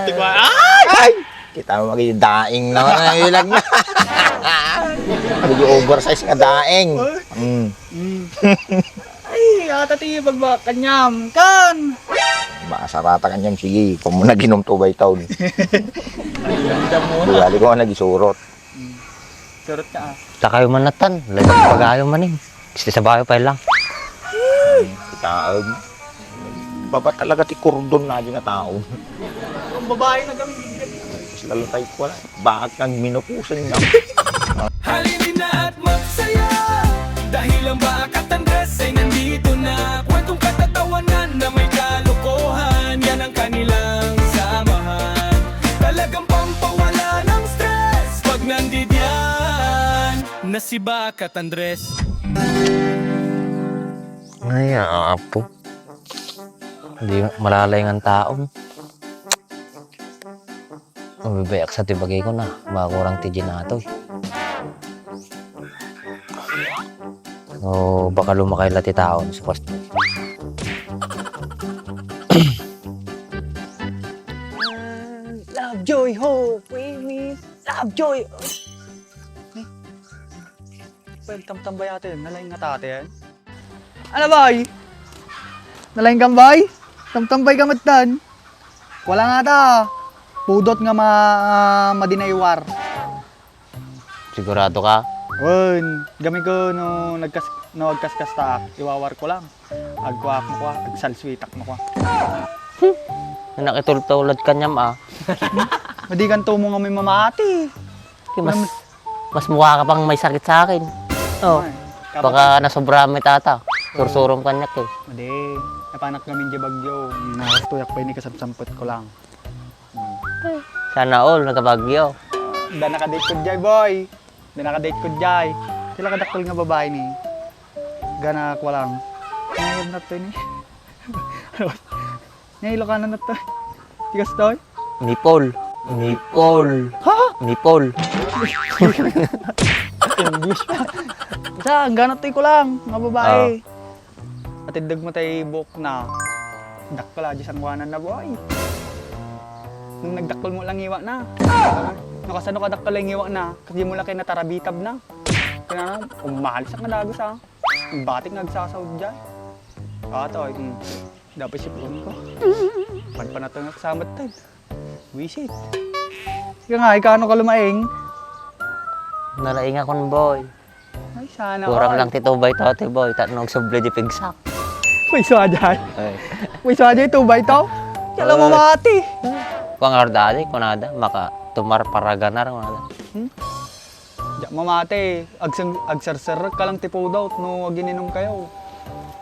Putik ba? Ay! Kita mo magiging daing na ilag na. Magiging oversize nga daing. Ay, atati bagba kanyam kan. Masarata kanyang sige. Kung mo naginom to by taon. Ganda mo na. Bugali ko nga nagisurot. Surot ka ah. Takayo manatan. Lagang pag-ayo maning. Gusto sa bayo pa lang. Taong. Baba talaga ti kordon na nga tao. Ang babae na gamit. Mas lalo tayo ko wala. Bakit kang minupusan nga? Halinin na at magsaya dahil ang Bakat Andres ay nandito na. Kwentong katatawanan na may kalokohan, yan ang kanilang samahan. Talagang pampawala ng stress pag nandidyan na si Bakat Andres. Ay, apo. Hindi malalay ng taong. Mabibayak sa tibagay ko na. Makurang tiji na ito. O baka lumakay lati taon sa past. Love joy ho, we love joy. Pwede tambay atin, nalaing nga tate yan. Ano bay? Nalaing kambay? Tambay ka matan. Wala nga ta. Pudot nga madinaiwar. Sigurado ka? Wen, gami ko no nagkaskas ta, iwawar ko lang. Agkwak mo kwa, agsalswitak mo kwa. Nakitultulad ka niyam Madigan to mo nga may mamati. Mas mukha ka pang may sakit sa akin. Oh, baka nasobra may tata. Sursurom kanyak eh. Madi, napanak namin di bagyo. Nakastuyak pa ini kasapsampot ko lang. Sana all, nagkabagyo. Da nakadate ko jay boy. Da nakadate ko jay. Sila kadakol nga babae ni. Ganak walang. Ngayon na to ni. Ngayon ka na to. Tigas to. Nipol. Nipol. Ha? Nipol. English pa. Basta, ganat ko lang, mga babae. Patindag mo tayo book na. Dakpala, dyan sang kuhanan na boy. Nung nagdakpal mo lang iwa na. Nakasano ka dakpal lang iwa na. Kasi mo lang kayo natarabitab na. Kaya na, umahalis ang kadagos ha. Ang batik nagsasaud dyan. Kato, dapat sipon ko. Panpanat na kasamat tayo. Wisit. Kaya nga, ikano ka lumaing? Nalaing akong boy. Ay, sana Kurang all. lang titubay tote boy. Tanong suble di pigsak. May swadyan. Ay. May swadyan ito ba ito? Kailan mo mati? Kung ardade, kunada. Maka tumar paraganar, kunada. Diyak mamate, agsarsar ka lang tipo daw no gininom kayo.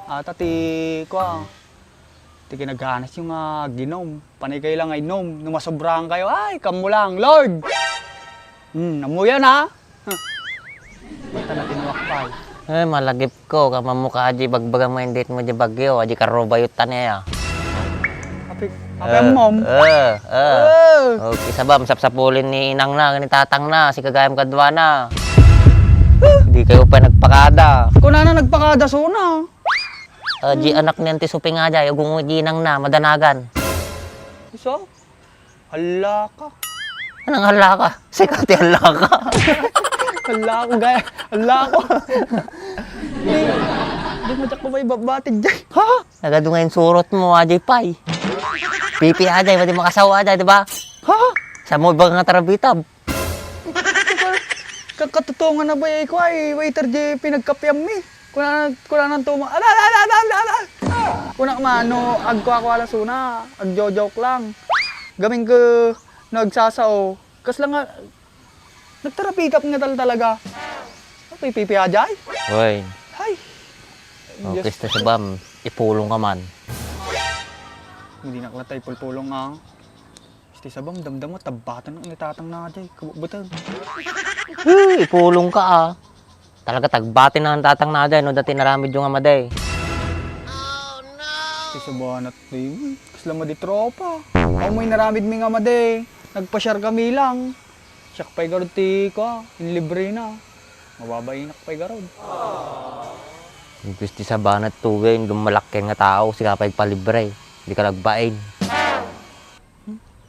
Ata ti ti kinaganas yung ginom. Panay kayo lang ay inom. Nung masobrahan kayo, ay kamo lang, Lord! Namuya na. Basta na tinuwak pa Eh, malagip ko. Kamamukha aji bagbaga mo yung date mo di bagyo. Aji karobayutan niya. Api ang mom. Okay, sabam, sapsapulin ni inang na, ni tatang na, si kagayam kadwa na. Hindi kayo pa nagpakada. Kung na nagpakada suna. Di anak ni Auntie Suping nga dyan, yung ginang na, madanagan. So, hala ka. Anong hala ka? Sikat yung hala ka. Hala ko, gaya. Hala ko. Hindi mo ko ba ibabatid dyan? Ha? Nagadungay yung surot mo, Ajay Pai. Pipi Ajay, mati makasawa Ajay, di ba? Ha? Sa mo ba nga tarabitab? Katutungan na ba ko ay waiter di pinagkapyam mi. Kuna nang tuma. Ala. Kuna mano agko ala suna, agjo-joke lang. Gaming ko nagsasao. Kas lang nga nagtarapikap nga talaga. Pipi ajay. Uy, Hay. okay sa sabam, ipulong ka man. Hindi naklatay pulpulong nga. Sti sabam damdam mo tabatan ng nitatang na ajay. Kabubutan. Ipulong ka Talaga tagbatin na ang tatang na Ajay, no dati naramid yung amaday. Sti sabanat di. Kasla mo di tropa. Ako mo'y naramid mi nga made. Nagpa-share kami lang. Siyak pa'y garod ti ko. Inlibre na. Mababayinak pa'y garod. Gusti sa banat tugay, lumalakin nga tao, si kapay palibre. Hindi ka nagbain.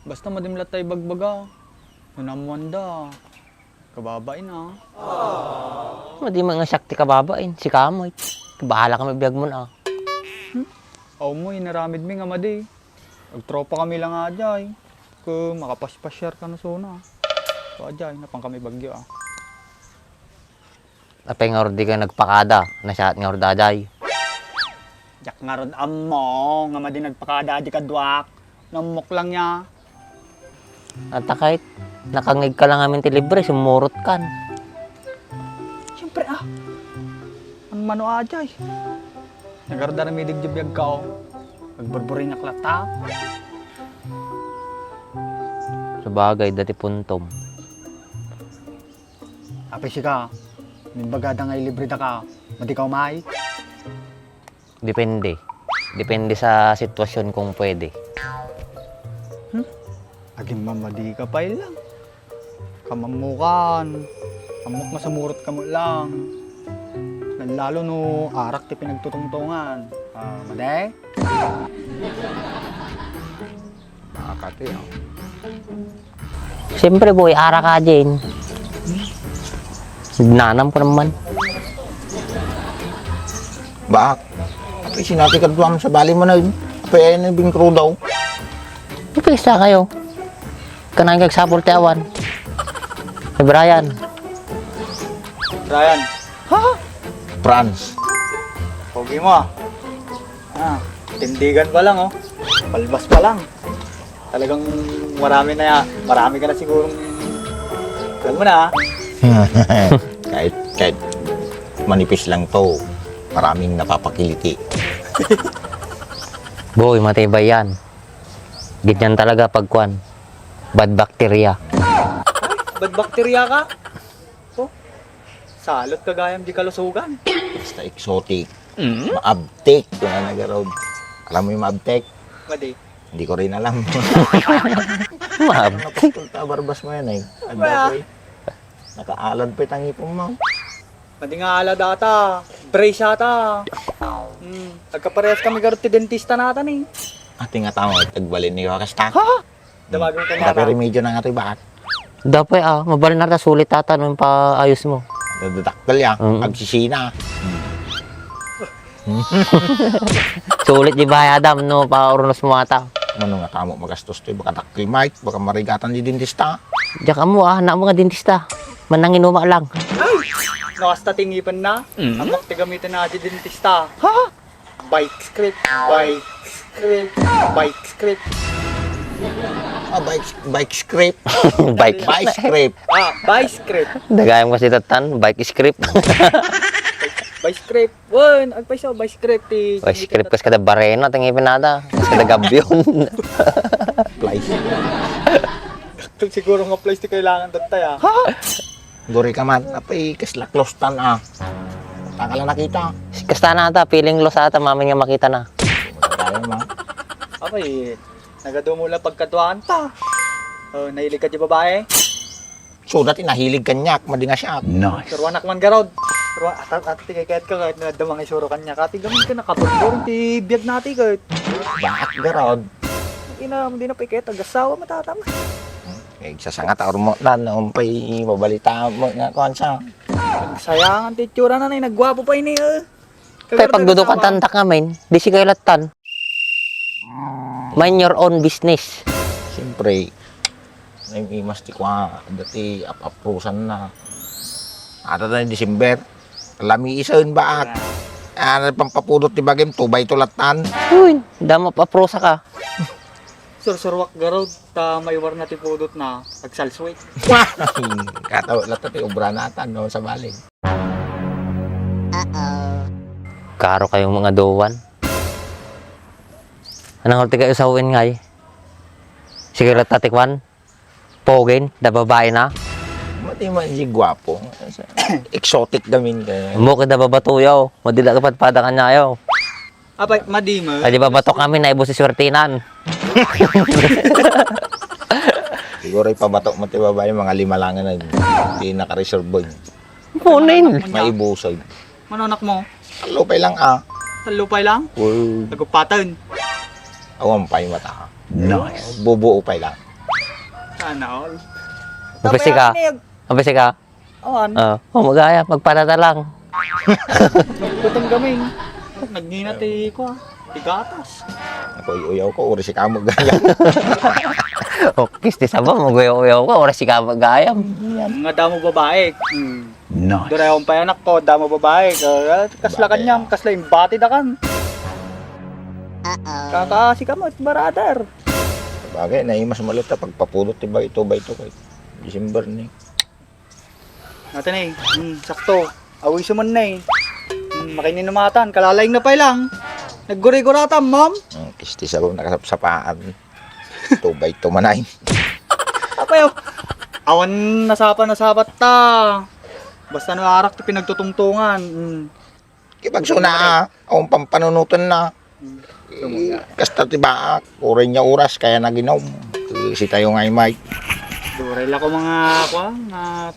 Basta madimlat tayo bagbaga. Nanamwanda. Kababain ah. Di mga sakti kababain, si Kamoy. Bahala kami biyag mo na. Aw mo, inaramid mi nga madi. Nagtropa kami lang ajay. Kung makapaspasyar ka na suna. So ajay, napang kami bagyo ah. Apay nga di ka nagpakada, nasyat nga daday. Jak nga rod amo, nga madi nagpakada di kadwak. Namok lang niya. At kahit nakangig ka lang amin ti libre, sumurot kan. Siyempre ah. Ano mano ajay. Nagarda na may digyabiyag ka oh. Nagburburi na klata. Sa bagay, dati puntom. Apay siya ka. May bagada nga libre da ka. Madi ka umay. Depende. Depende sa sitwasyon kung pwede. Aging mamadi ka pa lang. Kamamukan. Amok masamurot ka mo lang. Lalo no arak ti pinagtutungtungan. Made? Nakakati ah. Siyempre boy, ara ka din. Nanam ko naman. Bak? Apay sinati ka duwam sa bali mo na yun. Apay ay nabing crew daw. Ipisa kayo. Kanang kagsapol ti awan. Si Brian. Ryan. France. Pogi mo ah. Tindigan pa lang oh. Palbas pa lang. Talagang marami ka na sigurong alam mo na ah. kahit manipis lang to, maraming napapakiliti. Boy, matibay yan. Ganyan talaga pagkuan. Bad bacteria. Bad bakterya ka? Oh. Salot ka gayam di kalusugan. Basta exotic. Maabtek. Kung na nag-road. Alam mo yung maabtek? Madi. Hindi ko rin alam. Mab. Napagpunta, barbas mo yan eh. Wala. Nakaalad pa itang ipong mo. Madi nga ala data. Brace ata. Nagkaparehas kami garot ti dentista natin eh. Ate nga tama, tagbalin ni Wakasta. Damagong ka Tapi nga. remedyo na nga ito bakit? Dapat mabalin na sulit tata nung paayos mo. Dadaktal ya, Mm. agsisina. Sulit di ba Adam no pa-urnos mo ata. Ano nga tamo magastos to, baka daktil mic, baka marigatan di dentista. Diyak mo na mga dentista. Manangin uma lang. Nakasta tingipan na. Amok ti gamitin na di dentista. Bike script. Bike script. Bike script. Bike script. Bike. Bike script. Bike script. Dagayang kasi tatan, bike script. Bike script. Wan, agpay sa bike script ti. Bike script kas kada bareno tingipin nada. Kas kada gabyon. Place. Siguro nga place ti kailangan datay ah. Guri ka man, apay kasla close tan ah. Taka lang nakita. Kasta na ata, feeling loss ata, mami nga makita na. Tayo ma. Abay, nagadumo lang pagkatuan ta. Nahilig ka di babae? So dati nahilig kanyak, madi nga siya. Surwanak man garod. Surwan, at tigaykat ka kahit nadamang isuro kanya. Kati gamin ka nakapagburin ti biyag nati kahit. Bakit garod? Hindi na pa ikayat, agasawa matatama. Eh, sasangat or mo na, umpay mabalita mo nga konsa. Sayangan ti tsura na nagwapo pa ini Kaya pagdudukan tantak namin, di si kayo latan. Mind your own business. Siyempre, naimas ti kwa, dati apaprusan na. Ata na yung December, lami isa yun ba? Ano pampapudot ti bagim, tubay tulatan. Uy, dama pa prosa ka. Sursurwak garod, ta may war na ti pudot na pagsalswit. Katawa lang ti obra natan no, sa baling. Karo kayong mga dowan. Anong ulti kayo sa uwin ngay? Sige lang tatikwan. Pogin, da babae na. Mati man si gwapo. Exotic gamin ka. Mukha da babatuyaw. Madila ka patpada ka niya yaw. Abay, madima. Ay di ba batok kami na ibo si swertinan. Siguro ipabatok mo ti babae, mga 5 lang na hindi naka-reserve boy. Punin. Maibusog. Manonak mo? Lupay lang ah. Talupay lang? Uy. Nagupatan. Awang pay mata. Nice. Bubuo pay lang. Sana all. Mapisi ka? Mapisi ka? Awan. Magaya, magparada lang. Gutom gaming. Nagninat ko ah. Tigatas. Ako uyaw ko, uri si kamo gaya. Okay, di sabam, mag-uyaw ka, oras si ka magayam. Mga damo babae. Nice. Doon akong payanak ko, damo babae. Kasla kanyam, kasla yung bati da kan. Kakaasi ka mo, brother. Bagay, naimas malit na pagpapulot ba ito kay December ni. Natin eh, sakto. Awi suman na eh. Makininumatan, kalalaing na pa lang. Nagguri-guratan, ma'am. Kisti sa nakasapsapaan. 2 by 2 manay. Apa yun? Awan nasapat ta. Basta naarak ti pinagtutungtungan. Kipagsuna, akong pampanunutan na. Kasta tiba, uray niya oras, kaya naginom. Si tayo ngay Mike. Duray lang ko mga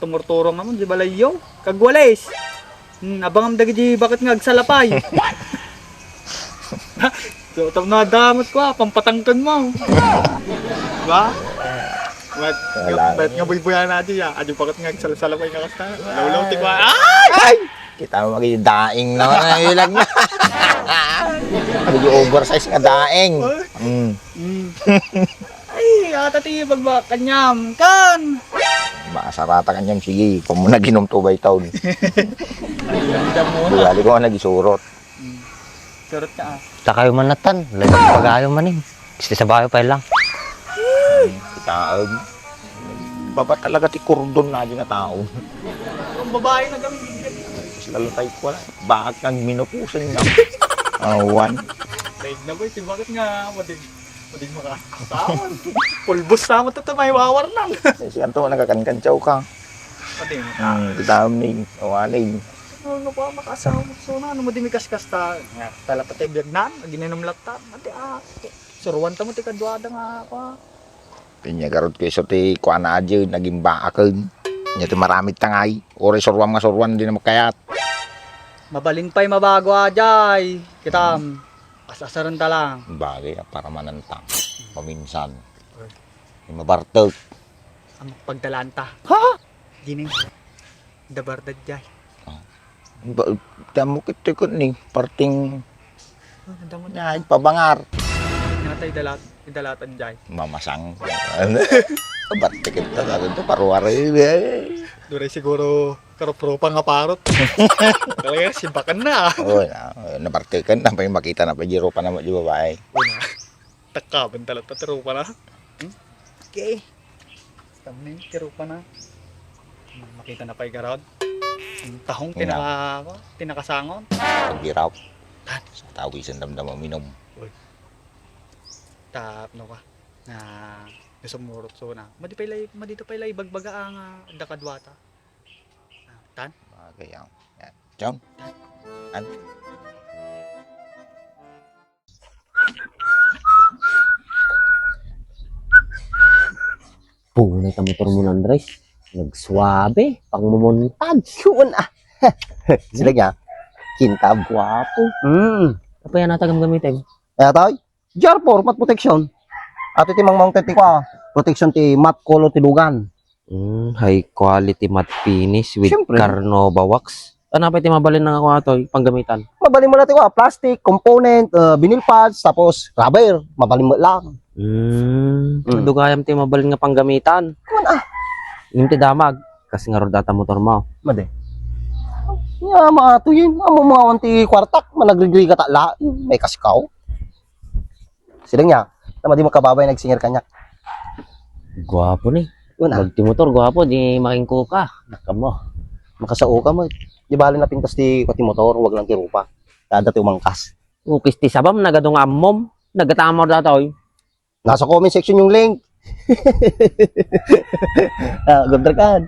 tumurturong naman, di balayo. Kagwales. Abang am dagi bakit nga agsalapay. So, tam na damot ko pampatangkan mo. Diba? Ba't nga buy-buyan natin ya? Adi bakit nga agsalapay nga kasta? Lawlaw ti ba? Ay! Kita mo magiging daing naman ang ilag na. Medyo oversize nga daing. Ay, atati kanyam kan. Makasarata kanyang sige, kung mo naginom 2 by taon. Bugali ko nga nagisurot. Surot ka Taka yung manatan, lagang pag-ayaw manin. Gusto sa bayo pa lang. Kita, baba talaga ti kordon na nga tao. Ang babae na gamit. Tapos lalutay ko wala. Bakit kang minupusan nga? Awan. Daig na boy, bakit nga madig makasawon. Pulbos sa mo ito, may wawar lang. Si Anto, nagkakankanchaw ka. Madig Kita ni, awaling. ano pa makasawon. So na, ano mo di may kaskas-kasta. Tala pa tayo biyagnan, ginainom latat. Ate suruan ta mo ti kadwada nga ako. Pinya garot ko iso ti kuha na adyo, naging baakan. Nya ti maramit tangay. Ori surwan nga surwan, di na makayat. Mabalin pa'y mabago ajay. Kitam, asasaran ta lang. Bagay, para manantang. Paminsan. Mabartog. Ang pagdalanta. Ha? Gini. Dabardad jay. Damo kitikot ni, parting Nandang mo niya, pabangar. natay idalatan jay. Mamasang. Bartikit ta ito, paruwari. Duray siguro karopropa nga parot. Kaya simbakan na. Oo, nabartikan na, may makita na, pajiro pa naman yung babae. Una. Takaban talaga tiro pa na. Okay. Stamning tiro pa na. Makita na pa'y garod. Ang tahong tinakasangon. Pagbiraw. Sa tawisan damdam ang minom. Tap no ka. Na nasumurot so na. Madito pa'y lay bagbaga ang dakadwata. Tan? Bagay ang. John? An? Punay ka motor mo ng Andres. Nagswabe, pang mumuntag. Yun ah. Sila nga, kintab. Guwapo. Apa yan natagam gamitin? Kaya tayo, jar4, mat protection. At iti mang mounted ti kwa, protection ti mat color ti dugan. High quality matte finish with Siyempre. Carnauba wax. Ano pa iti mabalin ng ako ato, panggamitan? Mabalin mo natin kwa, plastic, component, vinyl pads, tapos rubber, mabalin mo lang. Dugayam ti mabalin nga panggamitan. Kuman ah, Yung ti damag, kasi nga rodata motor mo. made. Ya, maato yun. Amo mga wanti kwartak, managrigri ka la, may kasikaw. Sila nga, na di makababay nagsinger kanya. Guwapo ni. Yun ah, Magti motor, guwapo, di makingko ka. Naka mo. makasao ka mo. Di bali na pintas ti kwati motor, wag lang ti rupa. Kada ti umangkas. Ukis ti sabam, nagadong ammom. Nagatamor datoy. Nasa comment section yung link. Gabdrakan.